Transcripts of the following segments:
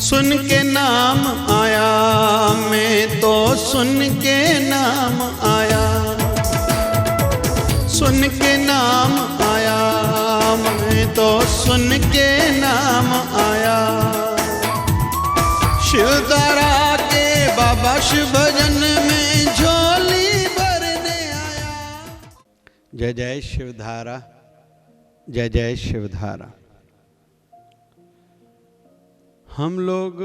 सुन के नाम आया, मैं तो सुन के नाम आया, सुन के नाम आया, मैं तो सुन के नाम आया। शिवधारा के बाबा शिव भजन में झोली भरने आया। जय जय शिवधारा, जय जय शिवधारा। हम लोग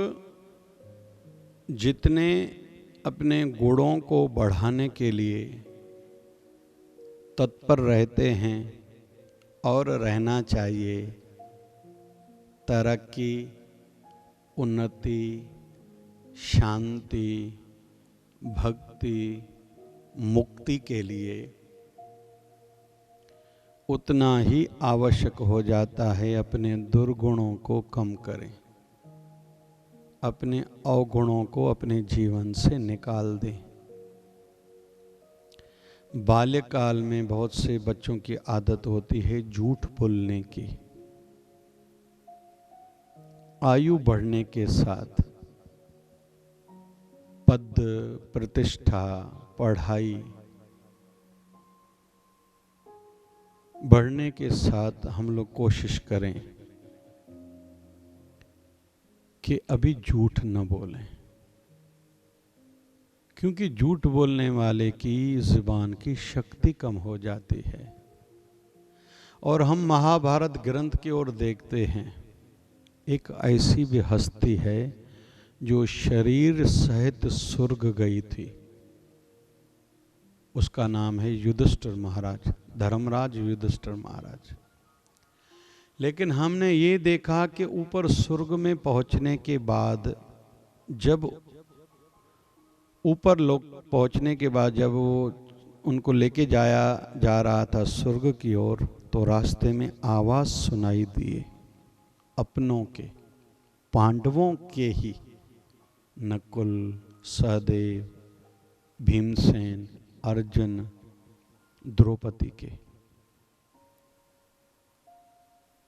जितने अपने गुणों को बढ़ाने के लिए तत्पर रहते हैं और रहना चाहिए, तरक्की, उन्नति, शांति, भक्ति, मुक्ति के लिए, उतना ही आवश्यक हो जाता है अपने दुर्गुणों को कम करें, अपने अवगुणों को अपने जीवन से निकाल दें। बाल्यकाल में बहुत से बच्चों की आदत होती है झूठ बोलने की। आयु बढ़ने के साथ पद, प्रतिष्ठा, पढ़ाई बढ़ने के साथ हम लोग कोशिश करें कि अभी झूठ न बोलें, क्योंकि झूठ बोलने वाले की जुबान की शक्ति कम हो जाती है। और हम महाभारत ग्रंथ की ओर देखते हैं, एक ऐसी भी हस्ती है जो शरीर सहित स्वर्ग गई थी, उसका नाम है युधिष्ठिर महाराज, धर्मराज युधिष्ठिर महाराज। लेकिन हमने ये देखा कि ऊपर स्वर्ग में पहुंचने के बाद, जब ऊपर लोग पहुंचने के बाद जब वो उनको लेके जाया जा रहा था स्वर्ग की ओर, तो रास्ते में आवाज सुनाई दिए अपनों के, पांडवों के ही, नकुल, सहदेव, भीमसेन, अर्जुन, द्रौपदी के।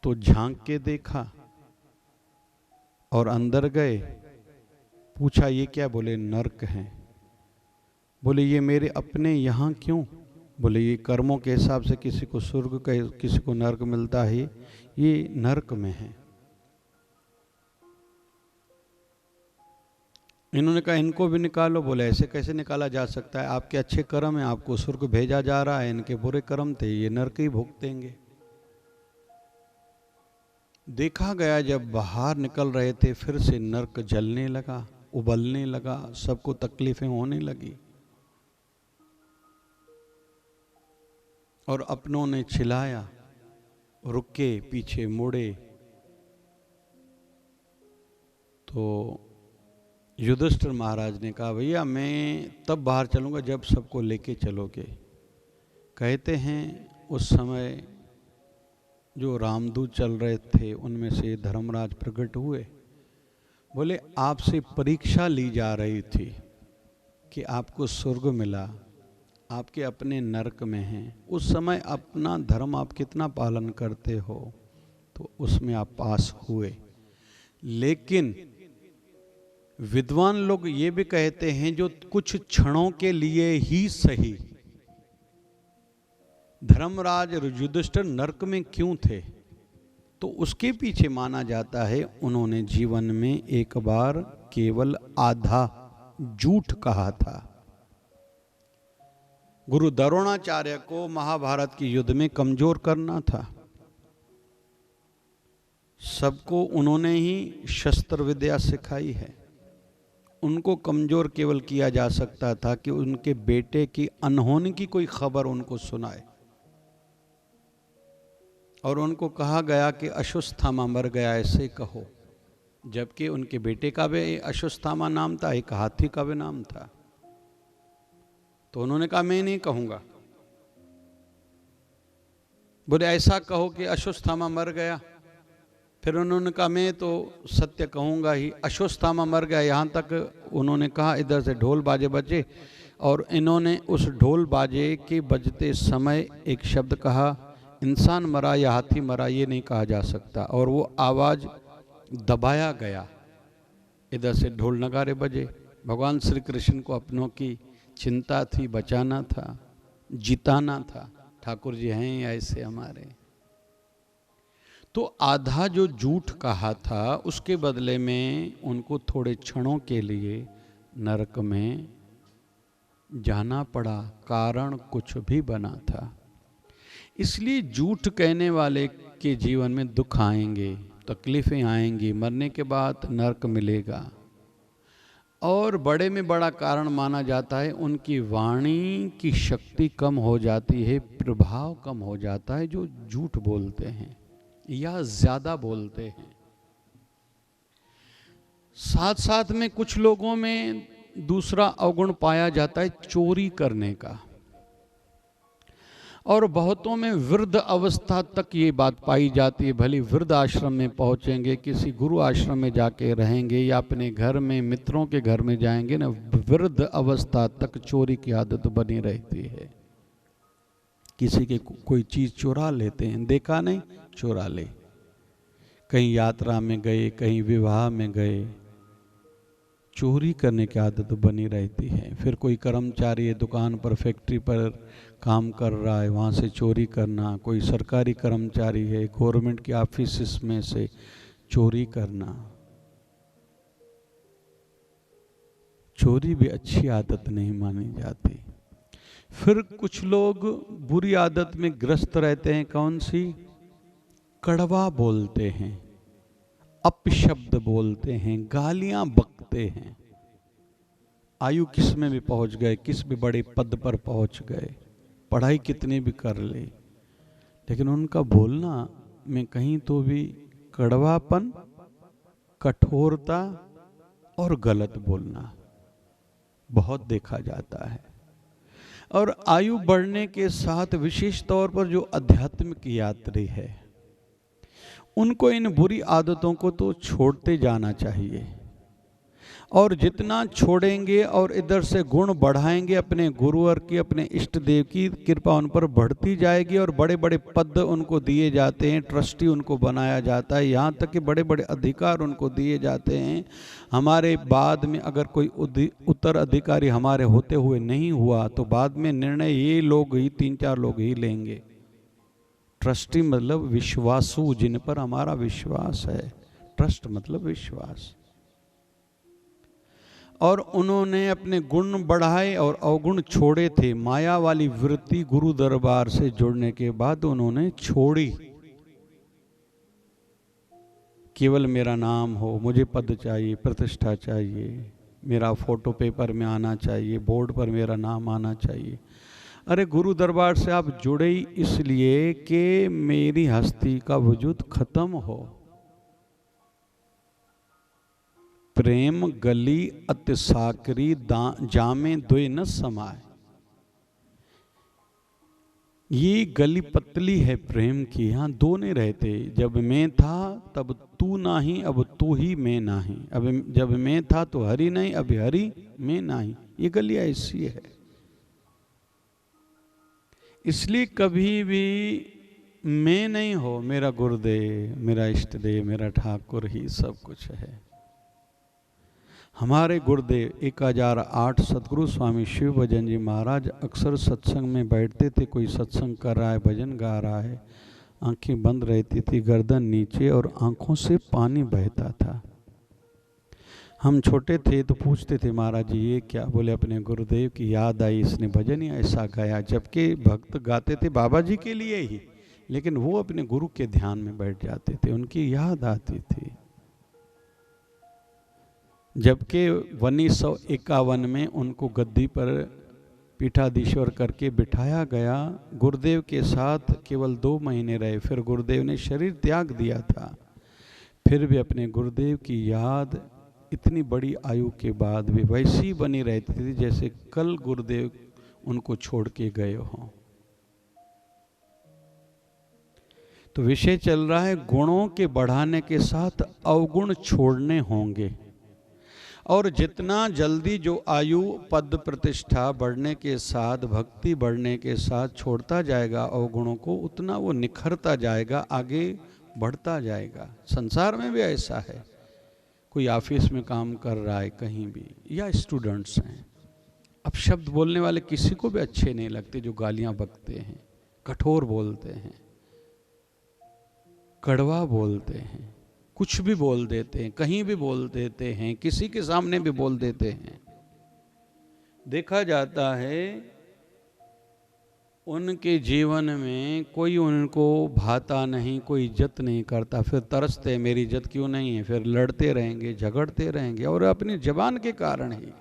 तो झांक के देखा और अंदर गए, पूछा ये क्या? बोले नरक हैं। बोले ये मेरे अपने यहाँ क्यों? बोले ये कर्मों के हिसाब से किसी को स्वर्ग का, किसी को नरक मिलता है, ये नरक में है। इन्होंने कहा इनको भी निकालो। बोले ऐसे कैसे निकाला जा सकता है? आपके अच्छे कर्म हैं, आपको स्वर्ग भेजा जा रहा है, इनके बुरे कर्म थे, ये नरक ही भुगतेंगे। देखा गया जब बाहर निकल रहे थे, फिर से नरक जलने लगा, उबलने लगा, सबको तकलीफें होने लगी। और अपनों ने चिल्लाया, रुके, पीछे मुड़े। तो युधिष्ठिर महाराज ने कहा भैया मैं तब बाहर चलूंगा जब सबको लेके चलोगे। कहते हैं उस समय जो रामदूत चल रहे थे उनमें से धर्मराज प्रकट हुए। बोले आपसे परीक्षा ली जा रही थी कि आपको स्वर्ग मिला, आपके अपने नरक में हैं, उस समय अपना धर्म आप कितना पालन करते हो, तो उसमें आप पास हुए। लेकिन विद्वान लोग ये भी कहते हैं जो कुछ क्षणों के लिए ही सही, धर्मराज युधिष्ठिर नरक में क्यों थे, तो उसके पीछे माना जाता है उन्होंने जीवन में एक बार केवल आधा झूठ कहा था। गुरु द्रोणाचार्य को महाभारत की युद्ध में कमजोर करना था। सबको उन्होंने ही शस्त्र विद्या सिखाई है। उनको कमजोर केवल किया जा सकता था कि उनके बेटे की अनहोनी की कोई खबर उनको सुनाए। और उनको कहा गया कि अश्वत्थामा मर गया, ऐसे कहो, जबकि उनके बेटे का भी अश्वत्थामा नाम था, एक हाथी का भी नाम था। तो उन्होंने कहा मैं नहीं कहूंगा। बोले ऐसा कहो कि अश्वत्थामा मर गया। फिर उन्होंने कहा मैं तो सत्य कहूंगा ही, अश्वत्थामा मर गया। यहाँ तक उन्होंने कहा, इधर से ढोल बाजे बजे, और इन्होंने उस ढोल बाजे के बजते समय एक शब्द कहा, इंसान मरा या हाथी मरा ये नहीं कहा जा सकता। और वो आवाज दबाया गया इधर से ढोल नगारे बजे। भगवान श्री कृष्ण को अपनों की चिंता थी, बचाना था, जिताना था। ठाकुर जी हैं ऐसे हमारे। तो आधा जो झूठ कहा था उसके बदले में उनको थोड़े क्षणों के लिए नरक में जाना पड़ा, कारण कुछ भी बना था। इसलिए झूठ कहने वाले के जीवन में दुख आएंगे, तकलीफें आएंगी, मरने के बाद नरक मिलेगा। और बड़े में बड़ा कारण माना जाता है उनकी वाणी की शक्ति कम हो जाती है, प्रभाव कम हो जाता है, जो झूठ बोलते हैं या ज्यादा बोलते हैं। साथ साथ में कुछ लोगों में दूसरा अवगुण पाया जाता है चोरी करने का, और बहुतों में वृद्ध अवस्था तक ये बात पाई जाती है। भले वृद्ध आश्रम में पहुंचेंगे, किसी गुरु आश्रम में जाके रहेंगे या अपने घर में मित्रों के घर में जाएंगे ना, वृद्ध अवस्था तक चोरी की आदत बनी रहती है। किसी के कोई चीज चुरा लेते हैं, देखा नहीं चुरा ले। कहीं यात्रा में गए, कहीं विवाह में गए, चोरी करने की आदत बनी रहती है। फिर कोई कर्मचारी है, दुकान पर फैक्ट्री पर काम कर रहा है, वहाँ से चोरी करना। कोई सरकारी कर्मचारी है, गवर्नमेंट की ऑफिस में से चोरी करना। चोरी भी अच्छी आदत नहीं मानी जाती। फिर कुछ लोग बुरी आदत में ग्रस्त रहते हैं। कौन सी? कड़वा बोलते हैं, अपशब्द बोलते हैं, गालियां बकते हैं। आयु किस में भी पहुंच गए, किस भी बड़े पद पर पहुंच गए, पढ़ाई कितनी भी कर ले, लेकिन उनका बोलना में कहीं तो भी कड़वापन, कठोरता और गलत बोलना बहुत देखा जाता है। और आयु बढ़ने के साथ विशेष तौर पर जो आध्यात्मिक यात्री है, उनको इन बुरी आदतों को तो छोड़ते जाना चाहिए। और जितना छोड़ेंगे और इधर से गुण बढ़ाएंगे, अपने गुरुवर की, अपने इष्ट देव की कृपा उन पर बढ़ती जाएगी। और बड़े बड़े पद उनको दिए जाते हैं, ट्रस्टी उनको बनाया जाता है, यहाँ तक कि बड़े बड़े अधिकार उनको दिए जाते हैं। हमारे बाद में अगर कोई उत्तराधिकारी हमारे होते हुए नहीं हुआ तो बाद में निर्णय ये लोग ही, 3-4 लोग ही लेंगे। ट्रस्टी मतलब विश्वासु, जिन पर हमारा विश्वास है। ट्रस्ट मतलब विश्वास। और उन्होंने अपने गुण बढ़ाए और अवगुण छोड़े थे। माया वाली वृत्ति गुरु दरबार से जुड़ने के बाद उन्होंने छोड़ी। केवल मेरा नाम हो, मुझे पद चाहिए, प्रतिष्ठा चाहिए, मेरा फोटो पेपर में आना चाहिए, बोर्ड पर मेरा नाम आना चाहिए। अरे गुरु दरबार से आप जुड़े ही इसलिए कि मेरी हस्ती का वजूद खत्म हो। प्रेम गली अति साकरी जामे दुई न समाए। ये गली पतली है प्रेम की, यहाँ दो नहीं रहते। जब मैं था तब तू नहीं, अब तू ही मैं नहीं। अब जब मैं था तो हरि नहीं, अभी हरि मैं नहीं। ये गली ऐसी है। इसलिए कभी भी मैं नहीं हो, मेरा गुरुदेव, मेरा इष्ट देव, मेरा ठाकुर ही सब कुछ है। हमारे गुरुदेव 1008 सतगुरु स्वामी शिव भजन जी महाराज अक्सर सत्संग में बैठते थे। कोई सत्संग कर रहा है, भजन गा रहा है, आंखें बंद रहती थी, गर्दन नीचे और आंखों से पानी बहता था। हम छोटे थे तो पूछते थे, महाराज जी ये क्या? बोले अपने गुरुदेव की याद आई, इसने भजन ही ऐसा गाया। जबकि भक्त गाते थे बाबा जी के लिए ही, लेकिन वो अपने गुरु के ध्यान में बैठ जाते थे, उनकी याद आती थी। जबकि 1951 में उनको गद्दी पर पीठाधीश्वर करके बिठाया गया। गुरुदेव के साथ केवल 2 महीने रहे, फिर गुरुदेव ने शरीर त्याग दिया था। फिर भी अपने गुरुदेव की याद इतनी बड़ी आयु के बाद भी वैसी बनी रहती थी जैसे कल गुरुदेव उनको छोड़ के गए हों। तो विषय चल रहा है, गुणों के बढ़ाने के साथ अवगुण छोड़ने होंगे। और जितना जल्दी जो आयु पद प्रतिष्ठा बढ़ने के साथ, भक्ति बढ़ने के साथ छोड़ता जाएगा अवगुणों को, उतना वो निखरता जाएगा, आगे बढ़ता जाएगा। संसार में भी ऐसा है। कोई ऑफिस में काम कर रहा है कहीं भी, या स्टूडेंट्स हैं। अब शब्द बोलने वाले किसी को भी अच्छे नहीं लगते, जो गालियां बकते हैं, कठोर बोलते हैं, कड़वा बोलते हैं, कुछ भी बोल देते हैं, कहीं भी बोल देते हैं, किसी के सामने भी बोल देते हैं। देखा जाता है उनके जीवन में कोई उनको भाता नहीं, कोई इज्जत नहीं करता, फिर तरसते मेरी इज्जत क्यों नहीं है, फिर लड़ते रहेंगे, झगड़ते रहेंगे, और अपनी जबान के कारण ही।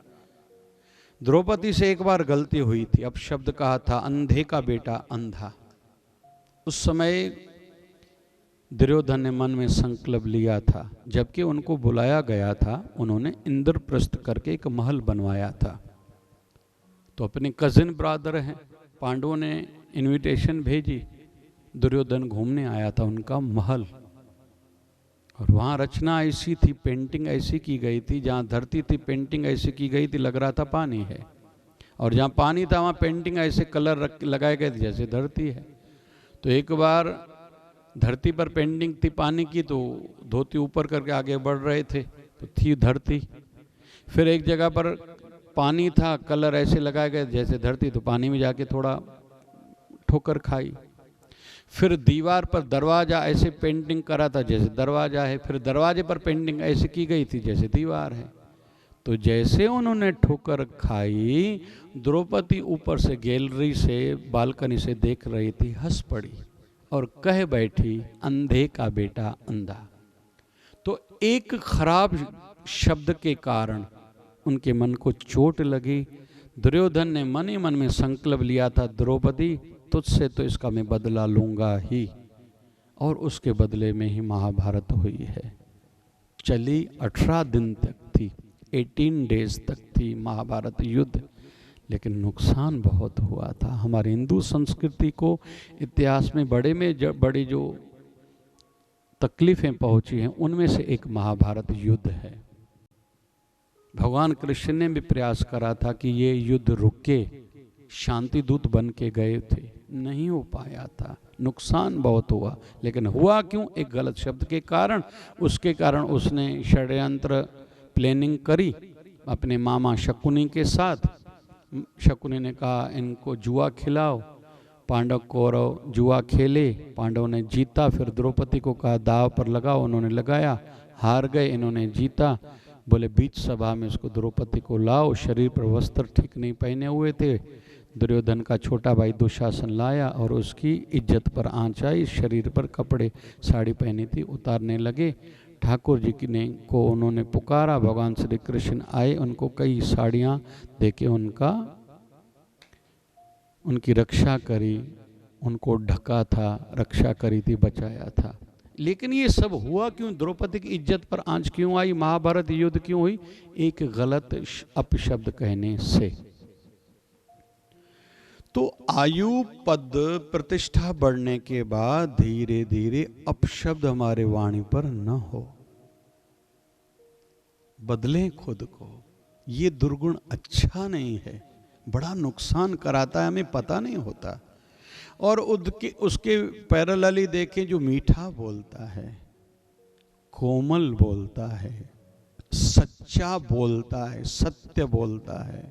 द्रौपदी से एक बार गलती हुई थी, अब शब्द कहा था अंधे का बेटा अंधा। उस समय दुर्योधन ने मन में संकल्प लिया था, जबकि उनको बुलाया गया था, उन्होंने इंद्रप्रस्थ करके एक महल बनवाया था। तो अपने कजिन ब्रदर हैं, पांडवों ने इनविटेशन भेजी, दुर्योधन घूमने आया था उनका महल, और वहाँ रचना ऐसी थी, पेंटिंग ऐसी की गई थी, जहाँ धरती थी पेंटिंग ऐसी की गई थी, लग रहा था पानी है, और जहाँ पानी था वहाँ पेंटिंग ऐसे कलर लगाए गए थे जैसे धरती है। तो एक बार धरती पर पेंटिंग थी पानी की, तो धोती ऊपर करके आगे बढ़ रहे थे, तो थी धरती। फिर एक जगह पर पानी था, कलर ऐसे लगाए गए जैसे धरती, तो पानी में जाके थोड़ा ठोकर खाई। फिर दीवार पर दरवाजा ऐसे पेंटिंग करा था जैसे दरवाजा है, फिर दरवाजे पर पेंटिंग ऐसे की गई थी जैसे दीवार है। तो जैसे उन्होंने ठोकर खाई, द्रौपदी ऊपर से गैलरी से, बालकनी से देख रही थी, हंस पड़ी और कह बैठी अंधे का बेटा अंधा। तो एक खराब शब्द के कारण उनके मन को चोट लगी। दुर्योधन ने मन ही मन में संकल्प लिया था, द्रौपदी तुझसे तो इसका मैं बदला लूंगा ही, और उसके बदले में ही महाभारत हुई है। चली 18 दिन तक थी, 18 डेज तक थी महाभारत युद्ध, लेकिन नुकसान बहुत हुआ था। हमारी हिंदू संस्कृति को इतिहास में बड़ी जो तकलीफें पहुंची हैं, उनमें से एक महाभारत युद्ध है। भगवान कृष्ण ने भी प्रयास करा था कि ये युद्ध रुके, शांति दूत बन के गए थे, नहीं हो पाया था, नुकसान बहुत हुआ। लेकिन हुआ क्यों? एक गलत शब्द के कारण। उसके कारण उसने षड्यंत्र प्लानिंग करी अपने मामा शकुनी के साथ। शकुनी ने कहा इनको जुआ खिलाओ, पांडव कौरव जुआ खेले, पांडव ने जीता, फिर द्रौपदी को कहा दाव पर लगाओ, उन्होंने लगाया, हार गए, इन्होंने जीता। बोले बीच सभा में इसको द्रौपदी को लाओ, शरीर पर वस्त्र ठीक नहीं पहने हुए थे। दुर्योधन का छोटा भाई दुशासन लाया और उसकी इज्जत पर आंच आई, शरीर पर कपड़े साड़ी पहनी थी उतारने लगे। ठाकुर जी की ने को उन्होंने पुकारा, भगवान श्री कृष्ण आए, उनको कई साड़ियाँ देके उनकी रक्षा करी, उनको ढका था, रक्षा करी थी, बचाया था। लेकिन ये सब हुआ क्यों? द्रौपदी की इज्जत पर आंच क्यों आई? महाभारत युद्ध क्यों हुई? एक गलत अपशब्द कहने से। तो आयु पद प्रतिष्ठा बढ़ने के बाद धीरे धीरे अपशब्द हमारे वाणी पर न हो, बदलें खुद को। ये दुर्गुण अच्छा नहीं है, बड़ा नुकसान कराता है, हमें पता नहीं होता। और उसके पैरेलली देखें, जो मीठा बोलता है, कोमल बोलता है, सच्चा बोलता है, सत्य बोलता है,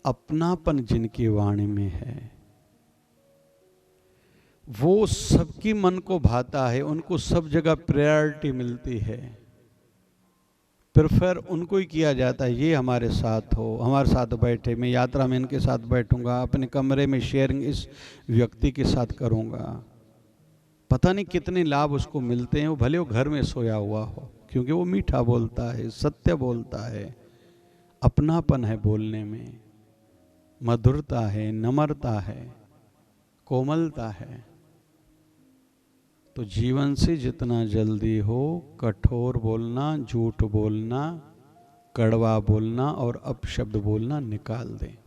अपनापन जिनकी वाणी में है, वो सबकी मन को भाता है, उनको सब जगह प्रायोरिटी मिलती है, प्रेफर उनको ही किया जाता है। ये हमारे साथ हो, हमारे साथ बैठे, मैं यात्रा में इनके साथ बैठूंगा, अपने कमरे में शेयरिंग इस व्यक्ति के साथ करूंगा। पता नहीं कितने लाभ उसको मिलते हैं, वो भले वो घर में सोया हुआ हो, क्योंकि वो मीठा बोलता है, सत्य बोलता है, अपनापन है बोलने में, मधुरता है, नम्रता है, कोमलता है। तो जीवन से जितना जल्दी हो कठोर बोलना, झूठ बोलना, कड़वा बोलना और अपशब्द बोलना निकाल दें।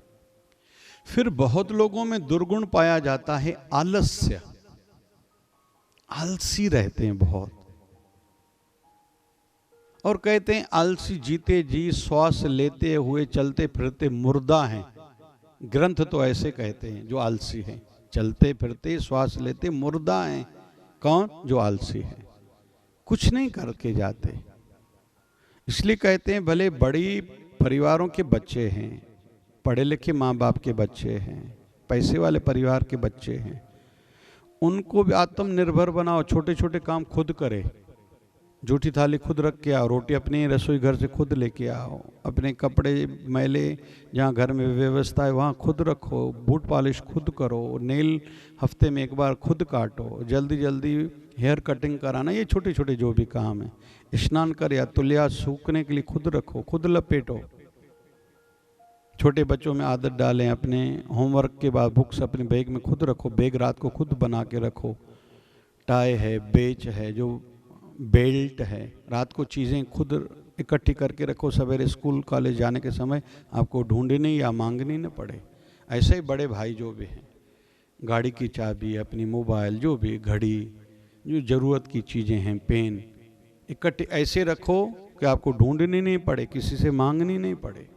फिर बहुत लोगों में दुर्गुण पाया जाता है आलस्य, आलसी रहते हैं बहुत, और कहते हैं आलसी जीते जी श्वास लेते हुए चलते फिरते मुर्दा हैं। ग्रंथ तो ऐसे कहते हैं, जो आलसी हैं चलते फिरते श्वास लेते मुर्दा हैं। कौन? जो आलसी है, कुछ नहीं करके जाते। इसलिए कहते हैं भले बड़ी परिवारों के बच्चे हैं, पढ़े लिखे माँ बाप के बच्चे हैं, पैसे वाले परिवार के बच्चे हैं, उनको भी आत्मनिर्भर बनाओ, छोटे छोटे काम खुद करे। जूठी थाली खुद रख के आओ, रोटी अपनी रसोई घर से खुद लेके आओ, अपने कपड़े मैले जहाँ घर में व्यवस्था है वहाँ खुद रखो, बूट पॉलिश खुद करो, नेल हफ्ते में एक बार खुद काटो, जल्दी जल्दी हेयर कटिंग कराना, ये छोटे छोटे जो भी काम है। स्नान कर या तुलिया सूखने के लिए खुद रखो, खुद लपेटो। छोटे बच्चों में आदत डालें, अपने होमवर्क के बाद बुक्स अपने बैग में खुद रखो, बैग रात को खुद बना के रखो। टाई है, बेच है, जो बेल्ट है, रात को चीज़ें खुद इकट्ठी करके रखो, सवेरे स्कूल कॉलेज जाने के समय आपको ढूंढनी या मांगनी न पड़े। ऐसे ही बड़े भाई जो भी हैं, गाड़ी की चाबी, अपनी मोबाइल, जो भी घड़ी, जो ज़रूरत की चीज़ें हैं, पेन, इकट्ठी ऐसे रखो कि आपको ढूंढनी नहीं पड़े, किसी से मांगनी नहीं पड़े।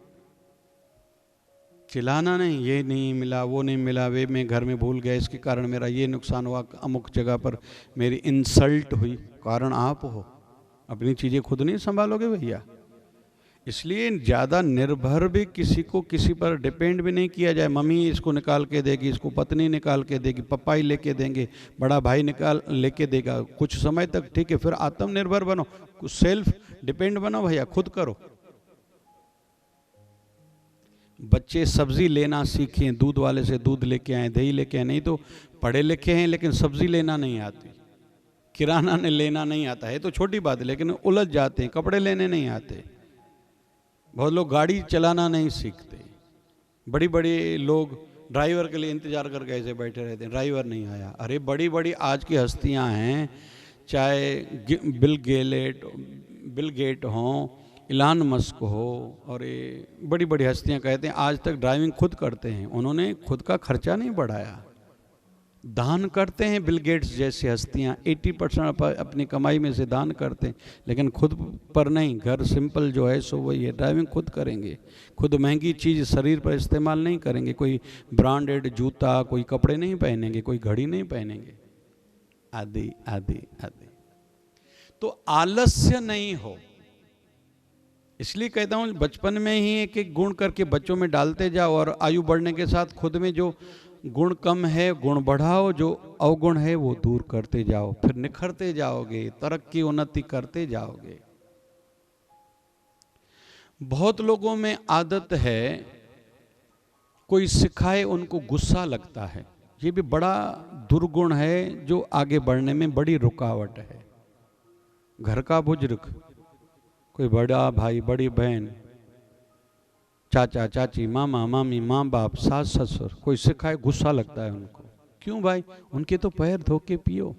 चिल्लाना नहीं, ये नहीं मिला, वो नहीं मिला, वे मैं घर में भूल गया, इसके कारण मेरा ये नुकसान हुआ, अमुक जगह पर मेरी इंसल्ट हुई। कारण आप हो, अपनी चीज़ें खुद नहीं संभालोगे भैया। इसलिए ज़्यादा निर्भर भी किसी को, किसी पर डिपेंड भी नहीं किया जाए। मम्मी इसको निकाल के देगी, इसको पत्नी निकाल के देगी, पापा ही लेके देंगे, बड़ा भाई निकाल लेके देगा, कुछ समय तक ठीक है, फिर आत्मनिर्भर बनो, सेल्फ डिपेंड बनो भैया, खुद करो। बच्चे सब्जी लेना सीखें, दूध वाले से दूध लेके आए, दही लेके आए, नहीं तो पढ़े लिखे हैं लेकिन सब्जी लेना नहीं आती, किराना ने लेना नहीं आता है तो छोटी बात है, लेकिन उलझ जाते हैं, कपड़े लेने नहीं आते। बहुत लोग गाड़ी चलाना नहीं सीखते, बड़ी बड़ी लोग ड्राइवर के लिए इंतजार करके ऐसे बैठे रहते हैं, ड्राइवर नहीं आया। अरे बड़ी बड़ी आज की हस्तियां हैं, चाहे बिल गेट हों, इलान मस्क हो, और ये बड़ी बड़ी हस्तियां कहते हैं आज तक ड्राइविंग खुद करते हैं, उन्होंने खुद का खर्चा नहीं बढ़ाया। दान करते हैं बिल गेट्स जैसी हस्तियां, 80% अपनी कमाई में से दान करते हैं, लेकिन खुद पर नहीं, घर सिंपल जो है सो वही है, ड्राइविंग खुद करेंगे, खुद महंगी चीज़ शरीर पर इस्तेमाल नहीं करेंगे, कोई ब्रांडेड जूता, कोई कपड़े नहीं पहनेंगे, कोई घड़ी नहीं पहनेंगे, आदि आदि आदि। तो आलस्य नहीं हो, इसलिए कहता हूँ बचपन में ही एक एक गुण करके बच्चों में डालते जाओ, और आयु बढ़ने के साथ खुद में जो गुण कम है गुण बढ़ाओ, जो अवगुण है वो दूर करते जाओ, फिर निखरते जाओगे, तरक्की उन्नति करते जाओगे। बहुत लोगों में आदत है, कोई सिखाए उनको गुस्सा लगता है, ये भी बड़ा दुर्गुण है जो आगे बढ़ने में बड़ी रुकावट है। घर का बुजुर्ग, कोई बड़ा भाई, बड़ी बहन, चाचा चाची, मामा मामी, माँ बाप, सास ससुर, कोई सिखाए गुस्सा लगता है उनको। क्यों भाई? उनके तो पैर धो के पियो।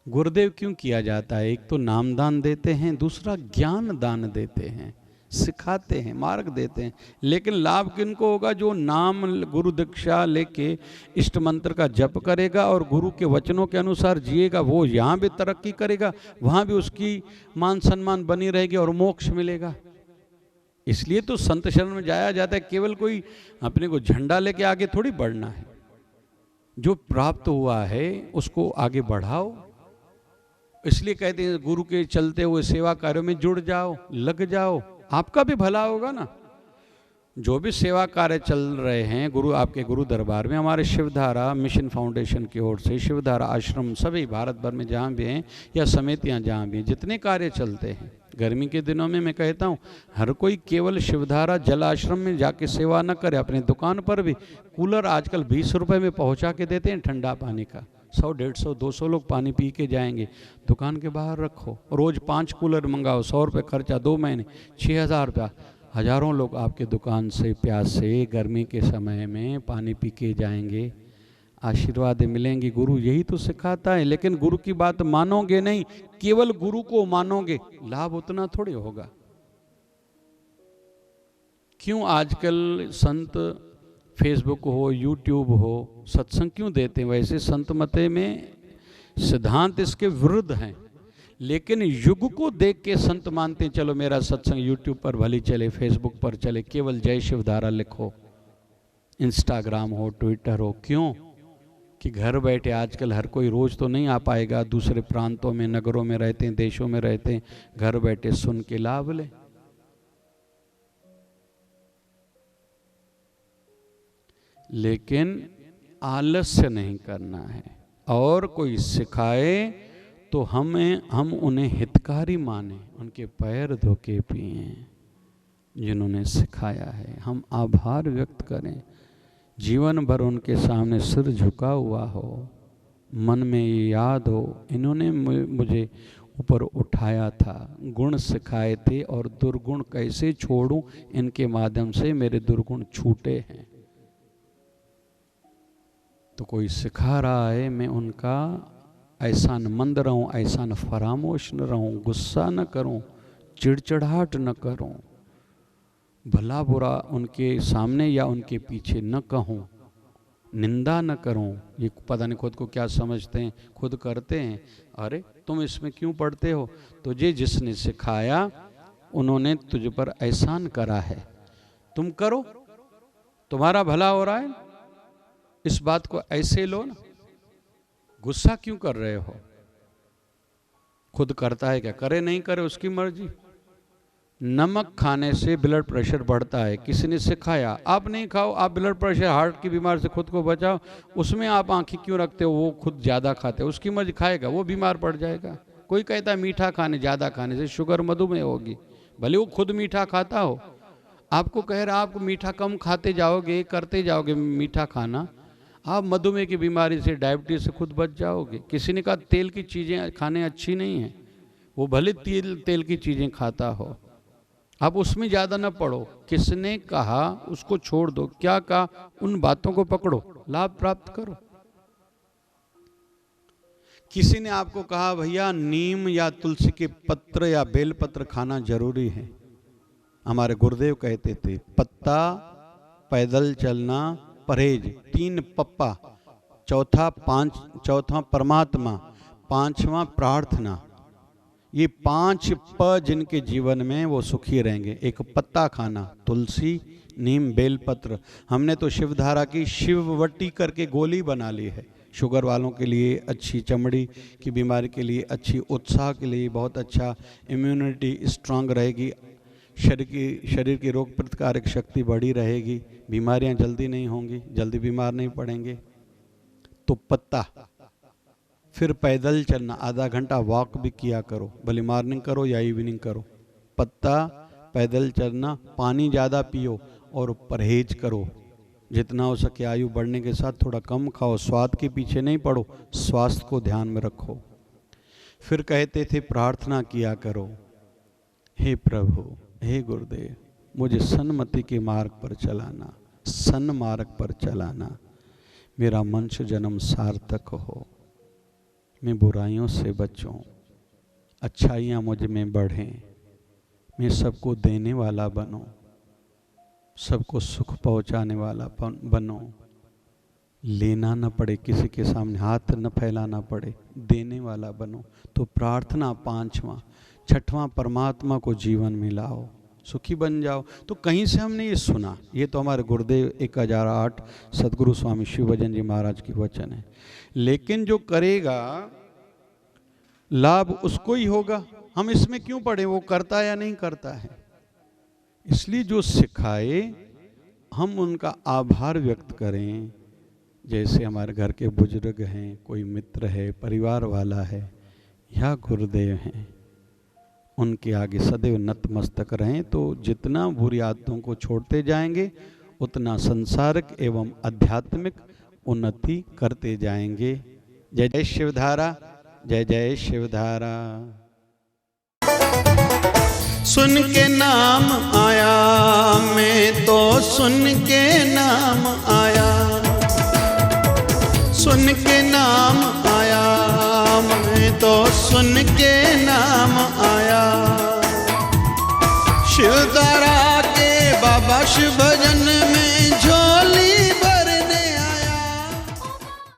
गुरुदेव क्यों किया जाता है? एक तो नाम दान देते हैं, दूसरा ज्ञान दान देते हैं, सिखाते हैं, मार्ग देते हैं, लेकिन लाभ किनको होगा? जो नाम गुरु दीक्षा लेके इष्ट मंत्र का जप करेगा और गुरु के वचनों के अनुसार जिएगा, वो यहाँ भी तरक्की करेगा, वहाँ भी उसकी मान सम्मान बनी रहेगी और मोक्ष मिलेगा। इसलिए तो संत शरण में जाया जाता है, केवल कोई अपने को झंडा लेके आगे थोड़ी बढ़ना है, जो प्राप्त हुआ है उसको आगे बढ़ाओ। इसलिए कहते हैं गुरु के चलते हुए सेवा कार्यों में जुड़ जाओ, लग जाओ, आपका भी भला होगा ना। जो भी सेवा कार्य चल रहे हैं गुरु आपके गुरु दरबार में, हमारे शिवधारा मिशन फाउंडेशन की ओर से, शिवधारा आश्रम सभी भारत भर में जहाँ भी हैं या समितियाँ जहाँ भी हैं, जितने कार्य चलते हैं, गर्मी के दिनों में मैं कहता हूँ हर कोई केवल शिवधारा जल आश्रम में जाके सेवा न करे, अपने दुकान पर भी कूलर आजकल 20 रुपये में पहुँचा के देते हैं ठंडा पानी का, 100, 150, 200 लोग पानी पी के जाएंगे, दुकान के बाहर रखो, रोज़ 5 कूलर मंगाओ, 100 रुपये खर्चा, 2 महीने 6000 रुपया, हजारों लोग आपके दुकान से प्यास से गर्मी के समय में पानी पी के जाएंगे, आशीर्वाद मिलेंगे। गुरु यही तो सिखाता है, लेकिन गुरु की बात मानोगे नहीं, केवल गुरु को मानोगे, लाभ उतना थोड़ी होगा। क्यों आजकल संत फेसबुक हो, यूट्यूब हो, सत्संग क्यों देते हैं? वैसे संत मते में सिद्धांत इसके विरुद्ध हैं, लेकिन युग को देख के संत मानते हैं चलो मेरा सत्संग यूट्यूब पर भली चले, फेसबुक पर चले, केवल जय शिवधारा लिखो, इंस्टाग्राम हो, ट्विटर हो। क्यों? कि घर बैठे आजकल हर कोई रोज तो नहीं आ पाएगा, दूसरे प्रांतों में, नगरों में रहते हैं, देशों में रहते हैं, घर बैठे सुन के लाभ ले। लेकिन आलस्य नहीं करना है, और कोई सिखाए तो हम उन्हें हितकारी माने, उनके पैर धो के पिए जिन्होंने सिखाया है। हम आभार व्यक्त करें, जीवन भर उनके सामने सिर झुका हुआ हो, मन में ये याद हो इन्होंने मुझे ऊपर उठाया था, गुण सिखाए थे, और दुर्गुण कैसे छोड़ूं, इनके माध्यम से मेरे दुर्गुण छूटे हैं। तो कोई सिखा रहा है, मैं उनका ऐसा न मंद रहूं, ऐसा न फरामोश न रहूं, गुस्सा न करूं, चिड़चिड़ाहट न करूं, भला बुरा उनके सामने या उनके पीछे न कहूं, निंदा न करूं। ये पता नहीं खुद को क्या समझते हैं, खुद करते हैं। अरे तुम इसमें क्यों पढ़ते हो? तुझे जिसने सिखाया उन्होंने तुझ पर एहसान करा है, तुम करो, तुम्हारा भला हो रहा है। इस बात को ऐसे लो ना, गुस्सा क्यों कर रहे हो? खुद करता है क्या? करे नहीं करे उसकी मर्जी। नमक खाने से ब्लड प्रेशर बढ़ता है, किसी ने सिखाया, आप नहीं खाओ, आप ब्लड प्रेशर हार्ट की बीमारी से खुद को बचाओ। उसमें आप आंखें क्यों रखते हो? वो खुद ज़्यादा खाते हो, उसकी मर्जी, खाएगा वो बीमार पड़ जाएगा। कोई कहता है मीठा खाने, ज़्यादा खाने से शुगर मधुमेह होगी, भले वो खुद मीठा खाता हो। आपको कह रहा आप मीठा कम खाते जाओगे, करते जाओगे मीठा खाना, आप मधुमेह की बीमारी से, डायबिटीज से खुद बच जाओगे। किसी ने कहा तेल की चीज़ें खाने अच्छी नहीं है, वो भले तेल की चीज़ें खाता हो, आप उसमें ज़्यादा न पढ़ो। किसने कहा उसको छोड़ दो, क्या कहा उन बातों को पकड़ो, लाभ प्राप्त करो। किसी ने आपको कहा भैया नीम या तुलसी के पत्र या बेलपत्र खाना जरूरी है, हमारे गुरुदेव कहते थे पत्ता, पैदल चलना, परहेज, 3 पप्पा, चौथा परमात्मा, 5वां प्रार्थना। ये 5 प जिनके जीवन में वो सुखी रहेंगे। एक पत्ता खाना, तुलसी, नीम, बेलपत्र। हमने तो शिवधारा की शिववटी करके गोली बना ली है, शुगर वालों के लिए अच्छी, चमड़ी की बीमारी के लिए अच्छी, उत्साह के लिए बहुत अच्छा, इम्यूनिटी स्ट्रांग रहेगी, शरीर की रोग प्रतिकारक शक्ति बढ़ी रहेगी, बीमारियां जल्दी नहीं होंगी, जल्दी बीमार नहीं पड़ेंगे। तो पत्ता, फिर पैदल चलना, आधा घंटा वॉक भी किया करो, भले मॉर्निंग करो या इवनिंग करो। पत्ता, पैदल चलना, पानी ज़्यादा पियो और परहेज करो, जितना हो सके। आयु बढ़ने के साथ थोड़ा कम खाओ, स्वाद के पीछे नहीं पड़ो, स्वास्थ्य को ध्यान में रखो। फिर कहते थे प्रार्थना किया करो, हे प्रभु, हे गुरुदेव, मुझे सन्मति के मार्ग पर चलाना, सन्मार्ग पर चलाना, मेरा मनुष्य जन्म सार्थक हो, मैं बुराइयों से बचूं, अच्छाइयाँ मुझ में बढ़ें, मैं सबको देने वाला बनूं, सबको सुख पहुंचाने वाला बनूं, लेना न पड़े, किसी के सामने हाथ न फैलाना पड़े, देने वाला बनूं। तो प्रार्थना 5वां। 6वां परमात्मा को जीवन में लाओ, सुखी बन जाओ। तो कहीं से हमने ये सुना, ये तो हमारे गुरुदेव 1008 सदगुरु स्वामी शिव भजन जी महाराज की वचन है। लेकिन जो करेगा लाभ उसको ही होगा, हम इसमें क्यों पढ़े, वो करता या नहीं करता है। इसलिए जो सिखाए हम उनका आभार व्यक्त करें। जैसे हमारे घर के बुजुर्ग हैं, कोई मित्र है, परिवार वाला है या गुरुदेव हैं, उनके आगे सदैव नतमस्तक रहें। तो जितना बुरी आदतों को छोड़ते जाएंगे उतना संसारिक एवं आध्यात्मिक उन्नति करते जाएंगे। जय जय शिवधारा, जय जय शिवधारा। सुन के नाम आया, मैं तो सुन के नाम आया, सुन के नाम आया, मैं तो सुन के नाम आया। शिवधारा के बाबा शिव